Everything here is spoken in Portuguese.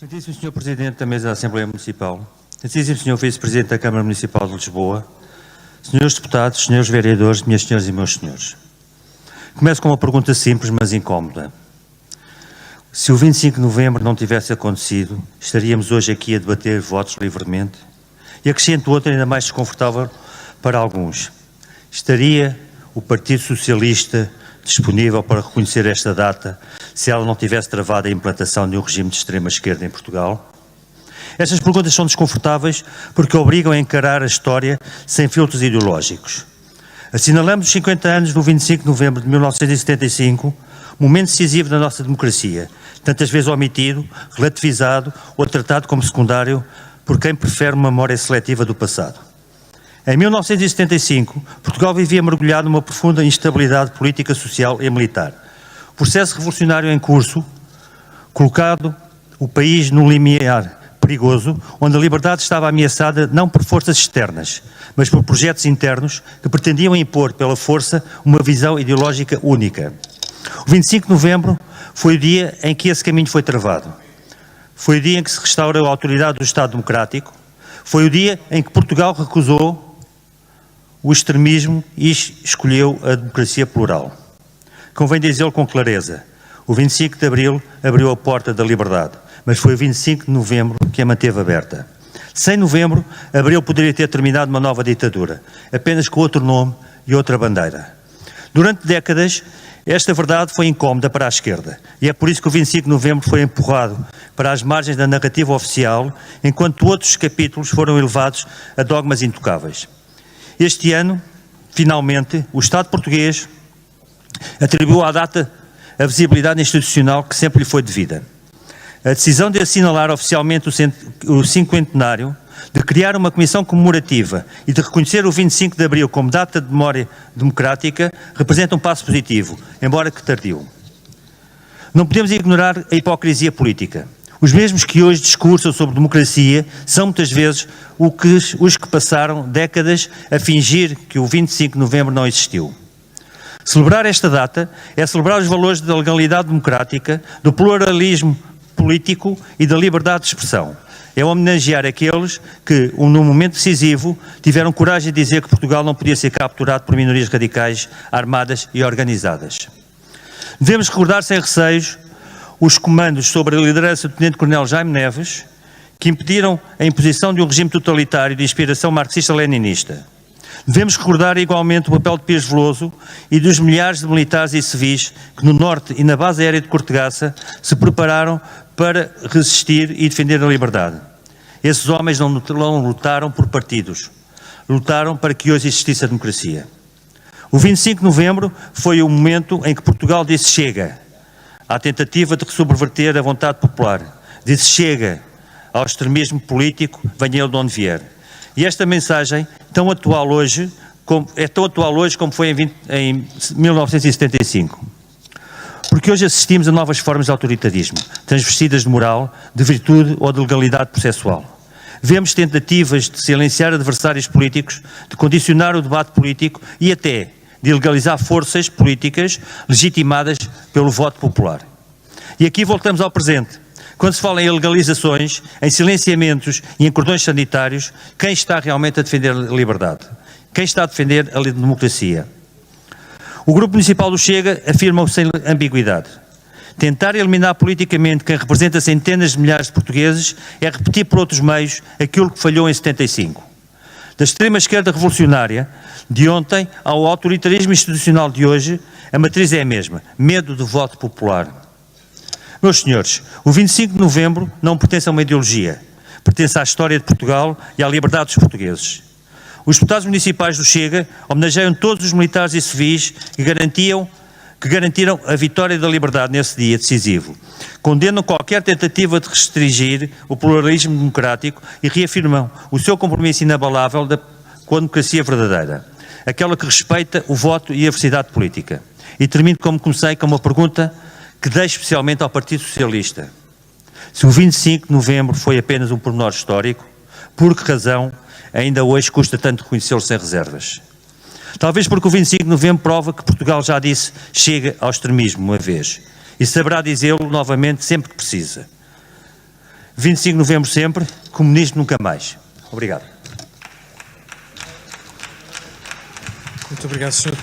Excelentíssimo Sr. Presidente da Mesa da Assembleia Municipal, Excelentíssimo Sr. Vice-Presidente da Câmara Municipal de Lisboa, Senhores Deputados, Senhores Vereadores, minhas senhoras e meus senhores. Começo com uma pergunta simples, mas incómoda. Se o 25 de novembro não tivesse acontecido, estaríamos hoje aqui a debater votos livremente? E acrescento outra ainda mais desconfortável para alguns. Estaria o Partido Socialista disponível para reconhecer esta data se ela não tivesse travado a implantação de um regime de extrema-esquerda em Portugal? Estas perguntas são desconfortáveis porque obrigam a encarar a história sem filtros ideológicos. Assinalamos os 50 anos do 25 de novembro de 1975, momento decisivo da nossa democracia, tantas vezes omitido, relativizado ou tratado como secundário por quem prefere uma memória seletiva do passado. Em 1975, Portugal vivia mergulhado numa profunda instabilidade política, social e militar. O processo revolucionário em curso, colocado o país num limiar perigoso, onde a liberdade estava ameaçada não por forças externas, mas por projetos internos que pretendiam impor pela força uma visão ideológica única. O 25 de novembro foi o dia em que esse caminho foi travado. Foi o dia em que se restaurou a autoridade do Estado Democrático. Foi o dia em que Portugal recusou o extremismo e escolheu a democracia plural. Convém dizê-lo com clareza. O 25 de abril abriu a porta da liberdade, mas foi o 25 de novembro que a manteve aberta. Sem novembro, abril poderia ter terminado uma nova ditadura, apenas com outro nome e outra bandeira. Durante décadas, esta verdade foi incómoda para a esquerda, e é por isso que o 25 de novembro foi empurrado para as margens da narrativa oficial, enquanto outros capítulos foram elevados a dogmas intocáveis. Este ano, finalmente, o Estado português atribuiu à data a visibilidade institucional que sempre lhe foi devida. A decisão de assinalar oficialmente o cinquentenário, de criar uma comissão comemorativa e de reconhecer o 25 de abril como data de memória democrática, representa um passo positivo, embora que tardio. Não podemos ignorar a hipocrisia política. Os mesmos que hoje discursam sobre democracia são muitas vezes os que passaram décadas a fingir que o 25 de novembro não existiu. Celebrar esta data é celebrar os valores da legalidade democrática, do pluralismo político e da liberdade de expressão. É homenagear aqueles que, num momento decisivo, tiveram coragem de dizer que Portugal não podia ser capturado por minorias radicais, armadas e organizadas. Devemos recordar sem receios os comandos sob a liderança do Tenente-Coronel Jaime Neves, que impediram a imposição de um regime totalitário de inspiração marxista-leninista. Devemos recordar igualmente o papel de Pires Veloso e dos milhares de militares e civis que no norte e na base aérea de Cortegaça se prepararam para resistir e defender a liberdade. Esses homens não lutaram por partidos, lutaram para que hoje existisse a democracia. O 25 de novembro foi o momento em que Portugal disse chega à tentativa de subverter a vontade popular, disse chega ao extremismo político, venha ele de onde vier. E esta mensagem é tão atual hoje como foi em 1975. Porque hoje assistimos a novas formas de autoritarismo, transvestidas de moral, de virtude ou de legalidade processual. Vemos tentativas de silenciar adversários políticos, de condicionar o debate político e até de ilegalizar forças políticas legitimadas pelo voto popular. E aqui voltamos ao presente. Quando se fala em legalizações, em silenciamentos e em cordões sanitários, quem está realmente a defender a liberdade? Quem está a defender a democracia? O Grupo Municipal do Chega afirma sem ambiguidade. Tentar eliminar politicamente quem representa centenas de milhares de portugueses é repetir por outros meios aquilo que falhou em 75. Da extrema-esquerda revolucionária de ontem ao autoritarismo institucional de hoje, a matriz é a mesma: medo do voto popular. Meus senhores, o 25 de novembro não pertence a uma ideologia, pertence à história de Portugal e à liberdade dos portugueses. Os deputados municipais do Chega homenageiam todos os militares e civis que garantiram a vitória da liberdade nesse dia decisivo. Condenam qualquer tentativa de restringir o pluralismo democrático e reafirmam o seu compromisso inabalável com a democracia verdadeira, aquela que respeita o voto e a diversidade política. E termino como comecei, com uma pergunta que deixo especialmente ao Partido Socialista. Se o 25 de novembro foi apenas um pormenor histórico, por que razão ainda hoje custa tanto reconhecê-lo sem reservas? Talvez porque o 25 de novembro prova que Portugal já disse chega ao extremismo uma vez e saberá dizê-lo novamente sempre que precisa. 25 de novembro sempre, comunismo nunca mais. Obrigado. Muito obrigado, Sr.